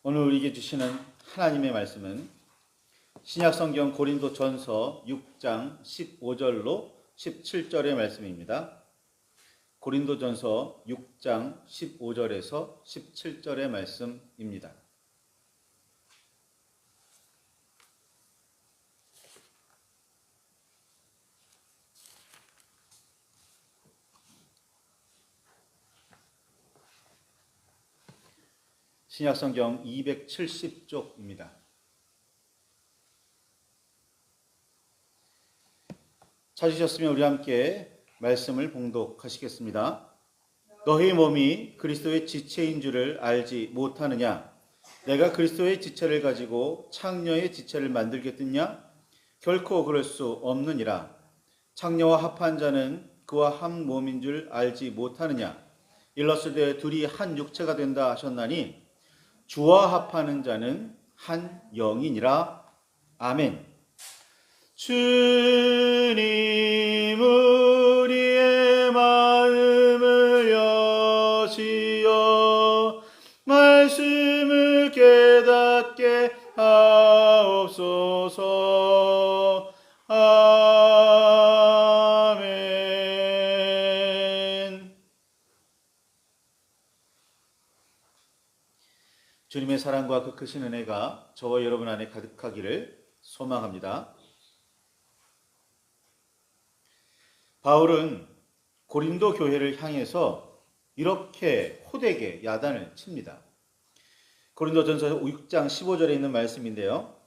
오늘 우리에게 주시는 하나님의 말씀은 신약성경 고린도전서 6장 15절로 17절의 말씀입니다. 고린도전서 6장 15절에서 17절의 말씀입니다. 신약성경 270쪽입니다. 찾으셨으면 우리 함께 말씀을 봉독하시겠습니다. 너희 몸이 그리스도의 지체인 줄을 알지 못하느냐? 내가 그리스도의 지체를 가지고 창녀의 지체를 만들겠느냐? 결코 그럴 수 없느니라. 창녀와 합한 자는 그와 한 몸인 줄 알지 못하느냐? 일렀으되 둘이 한 육체가 된다 하셨나니 주와 합하는 자는 한 영이니라. 아멘. 주님 우리의 마음을 여시어 말씀을 깨닫게 하옵소서. 아멘. 주님의 사랑과 그 크신 은혜가 저와 여러분 안에 가득하기를 소망합니다. 바울은 고린도 교회를 향해서 이렇게 호되게 야단을 칩니다. 고린도전서 6장 15절에 있는 말씀인데요.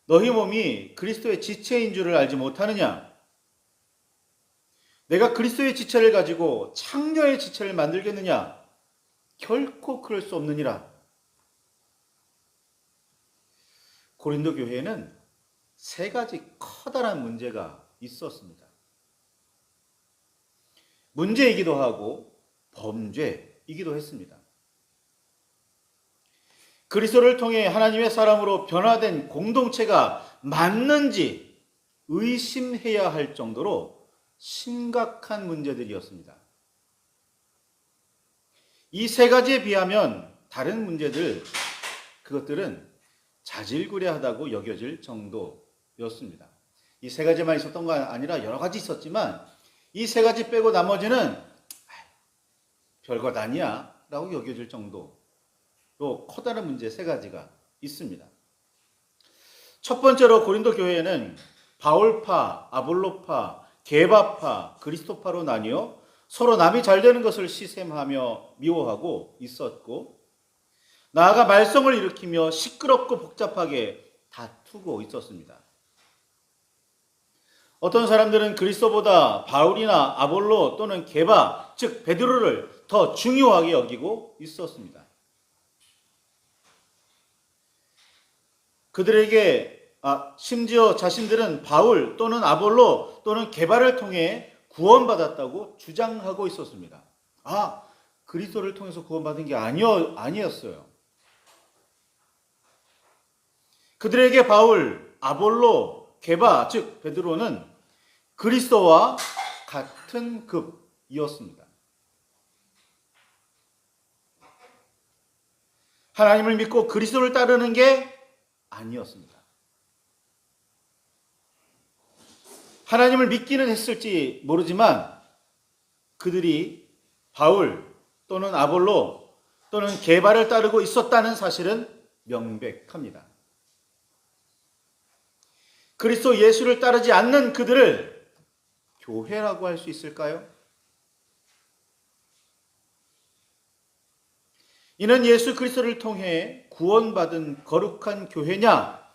너희 몸이 그리스도의 지체인 줄을 알지 못하느냐? 내가 그리스도의 지체를 가지고 창녀의 지체를 만들겠느냐? 결코 그럴 수 없느니라. 고린도 교회에는 세 가지 커다란 문제가 있었습니다. 문제이기도 하고 범죄이기도 했습니다. 그리스도를 통해 하나님의 사람으로 변화된 공동체가 맞는지 의심해야 할 정도로 심각한 문제들이었습니다. 이 세 가지에 비하면 다른 문제들, 그것들은 자질구레하다고 여겨질 정도였습니다. 이 세 가지만 있었던 거 아니라 여러 가지 있었지만 이 세 가지 빼고 나머지는 별것 아니야 라고 여겨질 정도로 커다란 문제 세 가지가 있습니다. 첫 번째로 고린도 교회에는 바울파, 아볼로파, 게바파, 그리스도파로 나뉘어 서로 남이 잘 되는 것을 시샘하며 미워하고 있었고, 나아가 말썽을 일으키며 시끄럽고 복잡하게 다투고 있었습니다. 어떤 사람들은 그리스도보다 바울이나 아볼로 또는 게바, 즉 베드로를 더 중요하게 여기고 있었습니다. 그들에게 심지어 자신들은 바울 또는 아볼로 또는 게바를 통해 구원받았다고 주장하고 있었습니다. 그리스도를 통해서 구원받은 게 아니었어요. 그들에게 바울, 아볼로, 게바, 즉 베드로는 그리스도와 같은 급이었습니다. 하나님을 믿고 그리스도를 따르는 게 아니었습니다. 하나님을 믿기는 했을지 모르지만 그들이 바울 또는 아볼로 또는 게바를 따르고 있었다는 사실은 명백합니다. 그리스도 예수를 따르지 않는 그들을 교회라고 할 수 있을까요? 이는 예수 그리스도를 통해 구원받은 거룩한 교회냐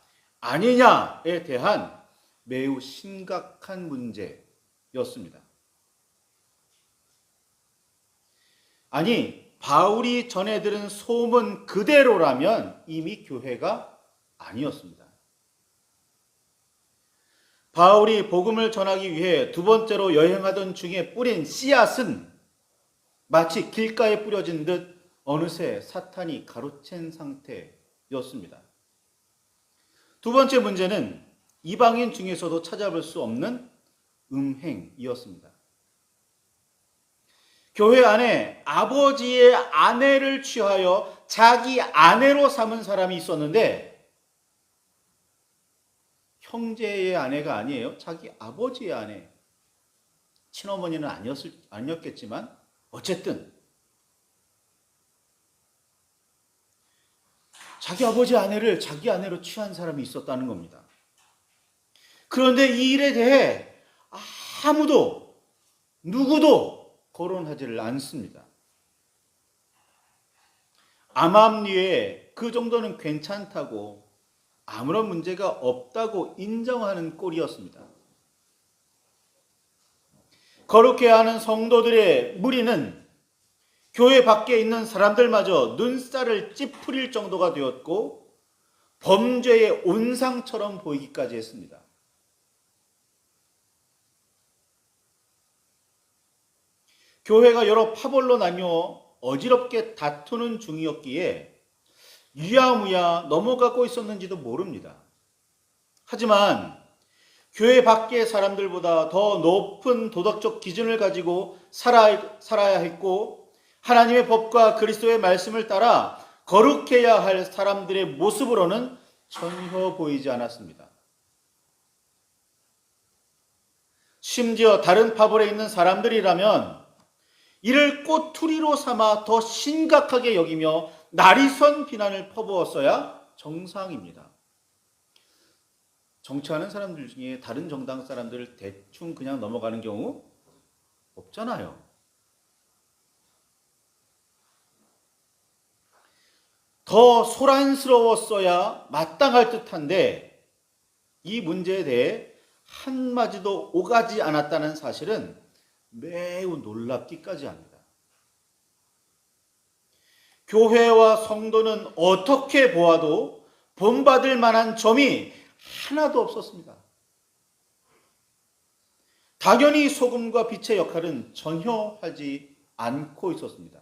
아니냐에 대한 매우 심각한 문제였습니다. 아니, 바울이 전해들은 소문 그대로라면 이미 교회가 아니었습니다. 바울이 복음을 전하기 위해 두 번째로 여행하던 중에 뿌린 씨앗은 마치 길가에 뿌려진 듯 어느새 사탄이 가로챈 상태였습니다. 두 번째 문제는 이방인 중에서도 찾아볼 수 없는 음행이었습니다. 교회 안에 아버지의 아내를 취하여 자기 아내로 삼은 사람이 있었는데 형제의 아내가 아니에요. 자기 아버지의 아내. 친어머니는 아니었겠지만 어쨌든 자기 아버지의 아내를 자기 아내로 취한 사람이 있었다는 겁니다. 그런데 이 일에 대해 아무도 누구도 거론하지를 않습니다. 암암리에 그 정도는 괜찮다고 아무런 문제가 없다고 인정하는 꼴이었습니다. 거룩해 하는 성도들의 무리는 교회 밖에 있는 사람들마저 눈살을 찌푸릴 정도가 되었고 범죄의 온상처럼 보이기까지 했습니다. 교회가 여러 파벌로 나뉘어 어지럽게 다투는 중이었기에 유야무야 넘어가고 있었는지도 모릅니다. 하지만 교회 밖의 사람들보다 더 높은 도덕적 기준을 가지고 살아야 했고 하나님의 법과 그리스도의 말씀을 따라 거룩해야 할 사람들의 모습으로는 전혀 보이지 않았습니다. 심지어 다른 파벌에 있는 사람들이라면 이를 꼬투리로 삼아 더 심각하게 여기며 날이선 비난을 퍼부었어야 정상입니다. 정치하는 사람들 중에 다른 정당 사람들을 대충 그냥 넘어가는 경우 없잖아요. 더 소란스러웠어야 마땅할 듯한데 이 문제에 대해 한마디도 오가지 않았다는 사실은 매우 놀랍기까지 합니다. 교회와 성도는 어떻게 보아도 본받을 만한 점이 하나도 없었습니다. 당연히 소금과 빛의 역할은 전혀 하지 않고 있었습니다.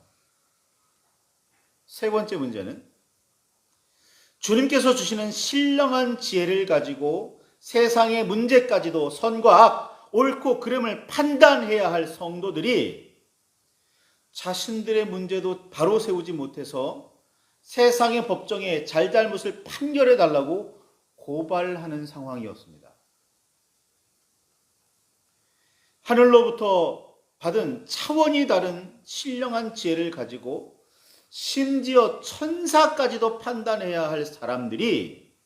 세 번째 문제는 주님께서 주시는 신령한 지혜를 가지고 세상의 문제까지도 선과 악, 옳고 그름을 판단해야 할 성도들이 자신들의 문제도 바로 세우지 못해서 세상의 법정에 잘잘못을 판결해 달라고 고발하는 상황이었습니다. 하늘로부터 받은 차원이 다른 신령한 지혜를 가지고 심지어 천사까지도 판단해야 할 사람들이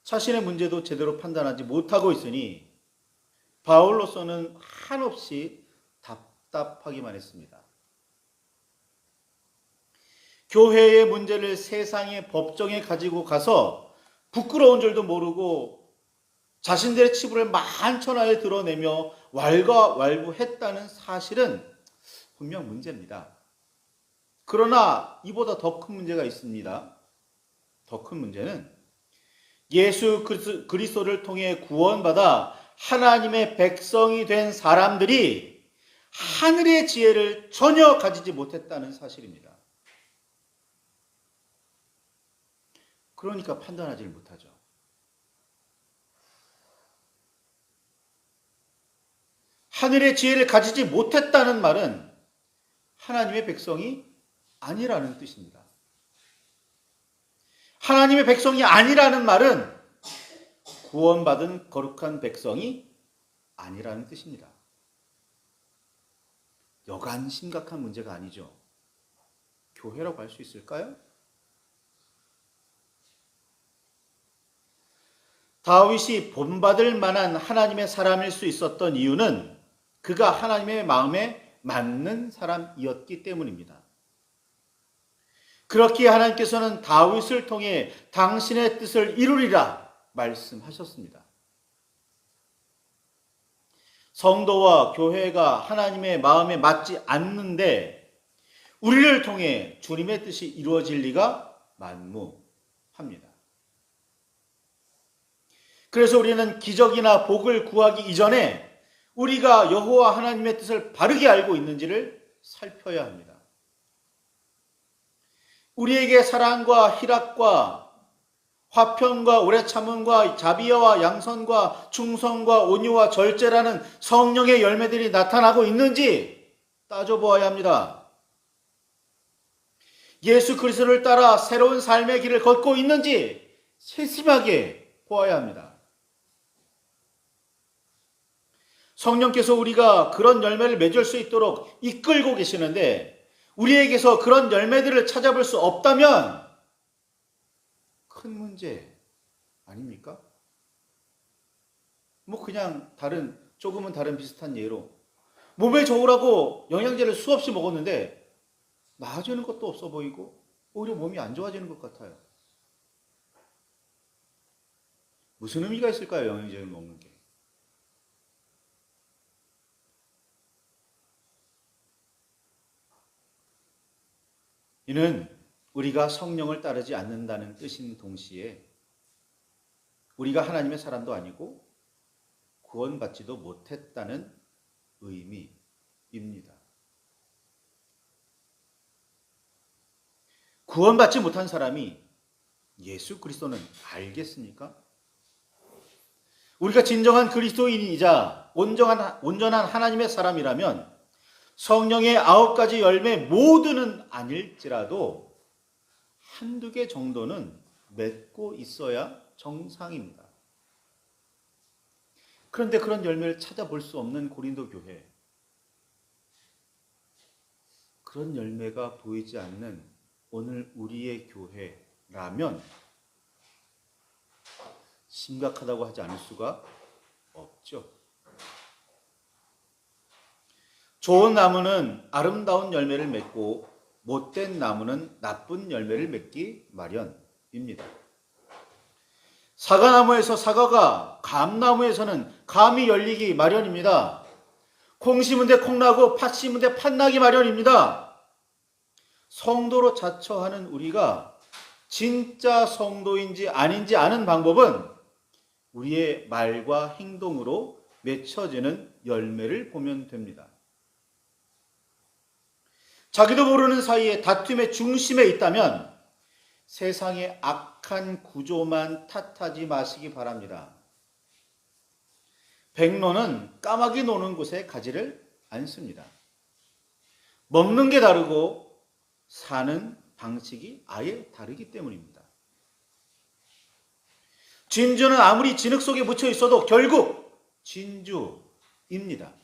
자신의 문제도 제대로 판단하지 못하고 있으니 바울로서는 한없이 답답하기만 했습니다. 교회의 문제를 세상의 법정에 가지고 가서 부끄러운 줄도 모르고 자신들의 치부를 만천하에 드러내며 왈가왈부했다는 사실은 분명 문제입니다. 그러나 이보다 더 큰 문제가 있습니다. 더 큰 문제는 예수 그리스도를 통해 구원받아 하나님의 백성이 된 사람들이 하늘의 지혜를 전혀 가지지 못했다는 사실입니다. 그러니까 판단하지 못하죠. 하늘의 지혜를 가지지 못했다는 말은 하나님의 백성이 아니라는 뜻입니다. 하나님의 백성이 아니라는 말은 구원받은 거룩한 백성이 아니라는 뜻입니다. 여간 심각한 문제가 아니죠. 교회라고 할 수 있을까요? 다윗이 본받을 만한 하나님의 사람일 수 있었던 이유는 그가 하나님의 마음에 맞는 사람이었기 때문입니다. 그렇기에 하나님께서는 다윗을 통해 당신의 뜻을 이루리라 말씀하셨습니다. 성도와 교회가 하나님의 마음에 맞지 않는데 우리를 통해 주님의 뜻이 이루어질 리가 만무합니다. 그래서 우리는 기적이나 복을 구하기 이전에 우리가 여호와 하나님의 뜻을 바르게 알고 있는지를 살펴야 합니다. 우리에게 사랑과 희락과 화평과 오래 참음과 자비와 양선과 충성과 온유와 절제라는 성령의 열매들이 나타나고 있는지 따져보아야 합니다. 예수 그리스도를 따라 새로운 삶의 길을 걷고 있는지 세심하게 보아야 합니다. 성령께서 우리가 그런 열매를 맺을 수 있도록 이끌고 계시는데 우리에게서 그런 열매들을 찾아볼 수 없다면 큰 문제 아닙니까? 뭐 그냥 조금은 다른 비슷한 예로 몸에 좋으라고 영양제를 수없이 먹었는데 나아지는 것도 없어 보이고 오히려 몸이 안 좋아지는 것 같아요. 무슨 의미가 있을까요? 영양제를 먹는 게. 이는 우리가 성령을 따르지 않는다는 뜻인 동시에 우리가 하나님의 사람도 아니고 구원받지도 못했다는 의미입니다. 구원받지 못한 사람이 예수 그리스도는 알겠습니까? 우리가 진정한 그리스도인이자 온전한 하나님의 사람이라면 성령의 9가지 열매 모두는 아닐지라도 한두 개 정도는 맺고 있어야 정상입니다. 그런데 그런 열매를 찾아볼 수 없는 고린도 교회, 그런 열매가 보이지 않는 오늘 우리의 교회라면 심각하다고 하지 않을 수가 없죠. 좋은 나무는 아름다운 열매를 맺고 못된 나무는 나쁜 열매를 맺기 마련입니다. 사과나무에서 사과가, 감나무에서는 감이 열리기 마련입니다. 콩 심은 데 콩 나고 팥 심은 데 팥 나기 마련입니다. 성도로 자처하는 우리가 진짜 성도인지 아닌지 아는 방법은 우리의 말과 행동으로 맺혀지는 열매를 보면 됩니다. 자기도 모르는 사이에 다툼의 중심에 있다면 세상의 악한 구조만 탓하지 마시기 바랍니다. 백로는 까마귀 노는 곳에 가지를 않습니다. 먹는 게 다르고 사는 방식이 아예 다르기 때문입니다. 진주는 아무리 진흙 속에 묻혀 있어도 결국 진주입니다.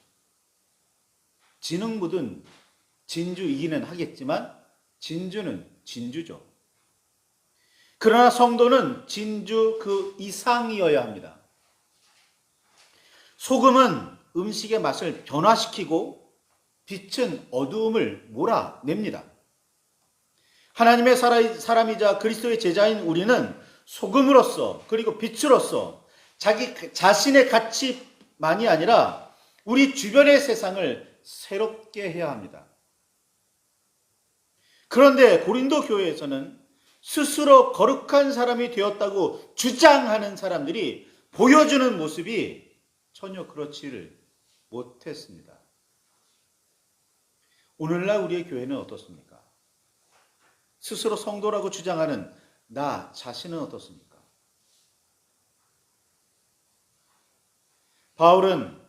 진흙 묻은 진주이기는 하겠지만 진주는 진주죠. 그러나 성도는 진주 그 이상이어야 합니다. 소금은 음식의 맛을 변화시키고 빛은 어두움을 몰아냅니다. 하나님의 사람이자 그리스도의 제자인 우리는 소금으로서 그리고 빛으로서 자기 자신의 가치만이 아니라 우리 주변의 세상을 새롭게 해야 합니다. 그런데 고린도 교회에서는 스스로 거룩한 사람이 되었다고 주장하는 사람들이 보여주는 모습이 전혀 그렇지를 못했습니다. 오늘날 우리의 교회는 어떻습니까? 스스로 성도라고 주장하는 나 자신은 어떻습니까? 바울은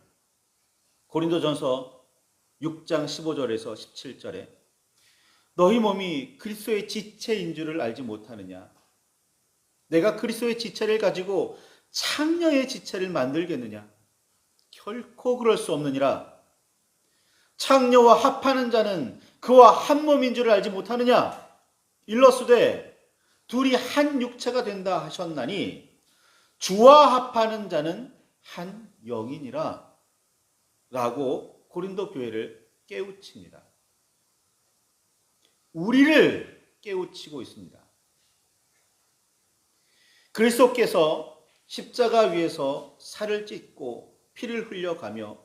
고린도전서 6장 15절에서 17절에 너희 몸이 그리스도의 지체인 줄을 알지 못하느냐? 내가 그리스도의 지체를 가지고 창녀의 지체를 만들겠느냐? 결코 그럴 수 없느니라. 창녀와 합하는 자는 그와 한 몸인 줄을 알지 못하느냐? 일러스되 둘이 한 육체가 된다 하셨나니 주와 합하는 자는 한 영이니라 라고 고린도 교회를 깨우칩니다. 우리를 깨우치고 있습니다. 그리스도께서 십자가 위에서 살을 찢고 피를 흘려가며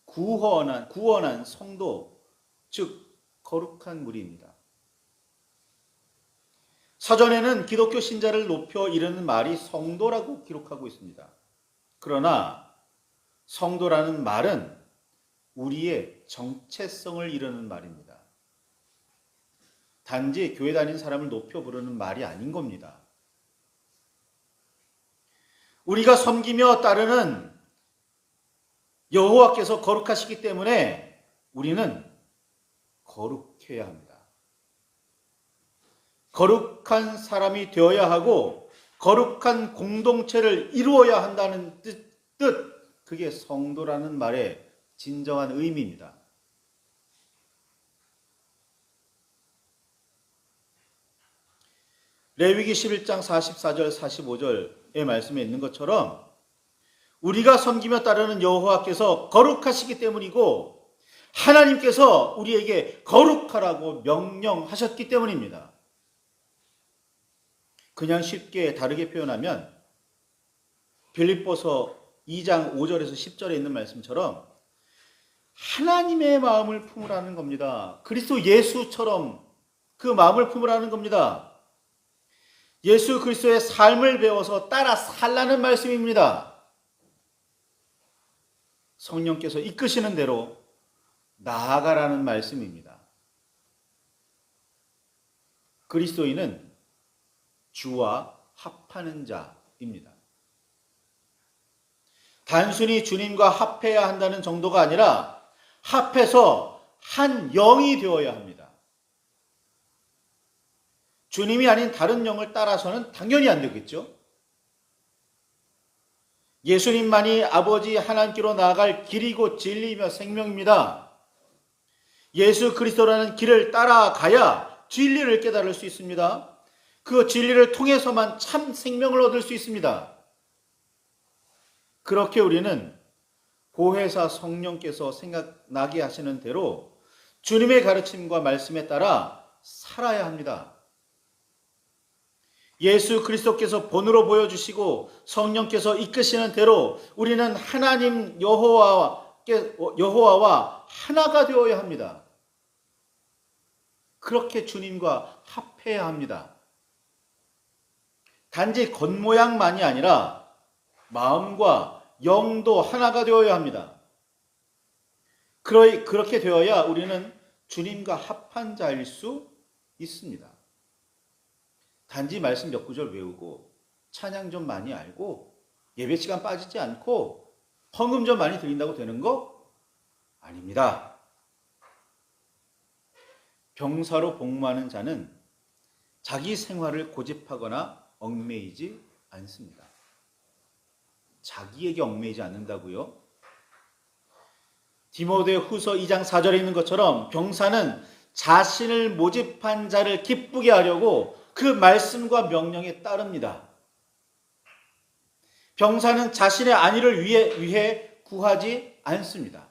구원한 성도, 즉 거룩한 무리입니다. 사전에는 기독교 신자를 높여 이르는 말이 성도라고 기록하고 있습니다. 그러나 성도라는 말은 우리의 정체성을 이르는 말입니다. 단지 교회 다니는 사람을 높여 부르는 말이 아닌 겁니다. 우리가 섬기며 따르는 여호와께서 거룩하시기 때문에 우리는 거룩해야 합니다. 거룩한 사람이 되어야 하고 거룩한 공동체를 이루어야 한다는 뜻, 그게 성도라는 말의 진정한 의미입니다. 레위기 11장 44절 45절의 말씀에 있는 것처럼 우리가 섬기며 따르는 여호와께서 거룩하시기 때문이고 하나님께서 우리에게 거룩하라고 명령하셨기 때문입니다. 그냥 쉽게 다르게 표현하면 빌립보서 2장 5절에서 10절에 있는 말씀처럼 하나님의 마음을 품으라는 겁니다. 그리스도 예수처럼 그 마음을 품으라는 겁니다. 예수 그리스도의 삶을 배워서 따라 살라는 말씀입니다. 성령께서 이끄시는 대로 나아가라는 말씀입니다. 그리스도인은 주와 합하는 자입니다. 단순히 주님과 합해야 한다는 정도가 아니라 합해서 한 영이 되어야 합니다. 주님이 아닌 다른 영을 따라서는 당연히 안 되겠죠. 예수님만이 아버지 하나님께로 나아갈 길이고 진리이며 생명입니다. 예수 그리스도라는 길을 따라가야 진리를 깨달을 수 있습니다. 그 진리를 통해서만 참 생명을 얻을 수 있습니다. 그렇게 우리는 보혜사 성령께서 생각나게 하시는 대로 주님의 가르침과 말씀에 따라 살아야 합니다. 예수 그리스도께서 본으로 보여주시고 성령께서 이끄시는 대로 우리는 하나님 여호와와 하나가 되어야 합니다. 그렇게 주님과 합해야 합니다. 단지 겉모양만이 아니라 마음과 영도 하나가 되어야 합니다. 그렇게 되어야 우리는 주님과 합한 자일 수 있습니다. 단지 말씀 몇 구절 외우고 찬양 좀 많이 알고 예배 시간 빠지지 않고 헌금 좀 많이 드린다고 되는 거 아닙니다. 병사로 복무하는 자는 자기 생활을 고집하거나 얽매이지 않습니다. 자기에게 얽매이지 않는다고요? 디모데후서 2장 4절에 있는 것처럼 병사는 자신을 모집한 자를 기쁘게 하려고 그 말씀과 명령에 따릅니다. 병사는 자신의 안위를 위해 구하지 않습니다.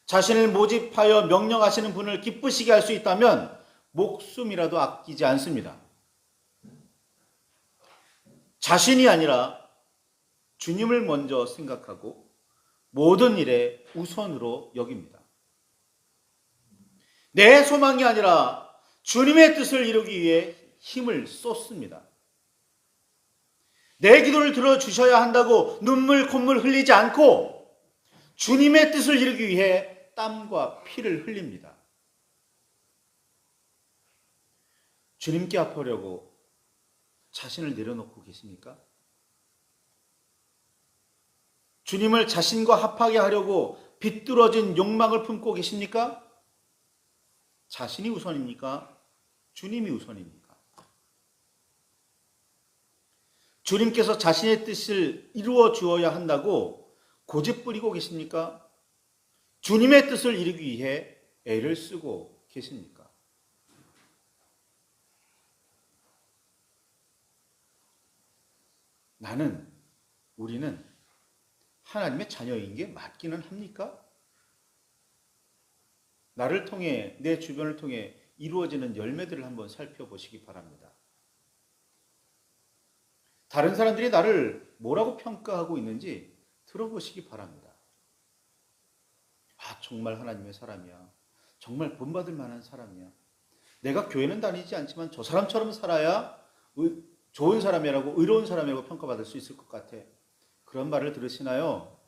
자신을 모집하여 명령하시는 분을 기쁘시게 할 수 있다면 목숨이라도 아끼지 않습니다. 자신이 아니라 주님을 먼저 생각하고 모든 일에 우선으로 여깁니다. 내 소망이 아니라 주님의 뜻을 이루기 위해 힘을 쏟습니다. 내 기도를 들어주셔야 한다고 눈물 콧물 흘리지 않고 주님의 뜻을 이루기 위해 땀과 피를 흘립니다. 주님께 합하려고 자신을 내려놓고 계십니까? 주님을 자신과 합하게 하려고 비뚤어진 욕망을 품고 계십니까? 자신이 우선입니까? 주님이 우선입니까? 주님께서 자신의 뜻을 이루어 주어야 한다고 고집부리고 계십니까? 주님의 뜻을 이루기 위해 애를 쓰고 계십니까? 우리는 하나님의 자녀인 게 맞기는 합니까? 나를 통해, 내 주변을 통해 이루어지는 열매들을 한번 살펴보시기 바랍니다. 다른 사람들이 나를 뭐라고 평가하고 있는지 들어보시기 바랍니다. 아, 정말 하나님의 사람이야. 정말 본받을 만한 사람이야. 내가 교회는 다니지 않지만 저 사람처럼 살아야 좋은 사람이라고, 의로운 사람이라고 평가받을 수 있을 것 같아. 그런 말을 들으시나요?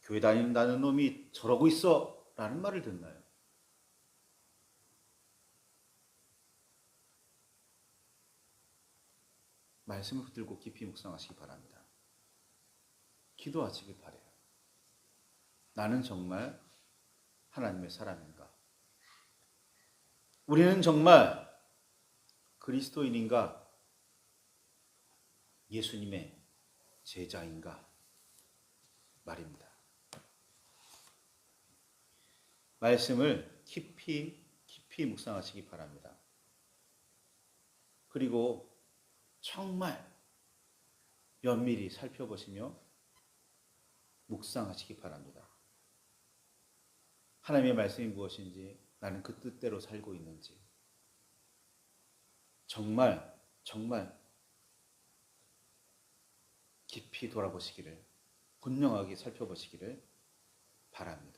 교회 다닌다는 놈이 저러고 있어 라는 말을 듣나요? 말씀을 붙들고 깊이 묵상하시기 바랍니다. 기도하시기 바라요. 나는 정말 하나님의 사람인가? 우리는 정말 그리스도인인가? 예수님의 제자인가? 말입니다. 말씀을 깊이 묵상하시기 바랍니다. 그리고 정말 면밀히 살펴보시며 묵상하시기 바랍니다. 하나님의 말씀이 무엇인지, 나는 그 뜻대로 살고 있는지 정말 깊이 돌아보시기를, 분명하게 살펴보시기를 바랍니다.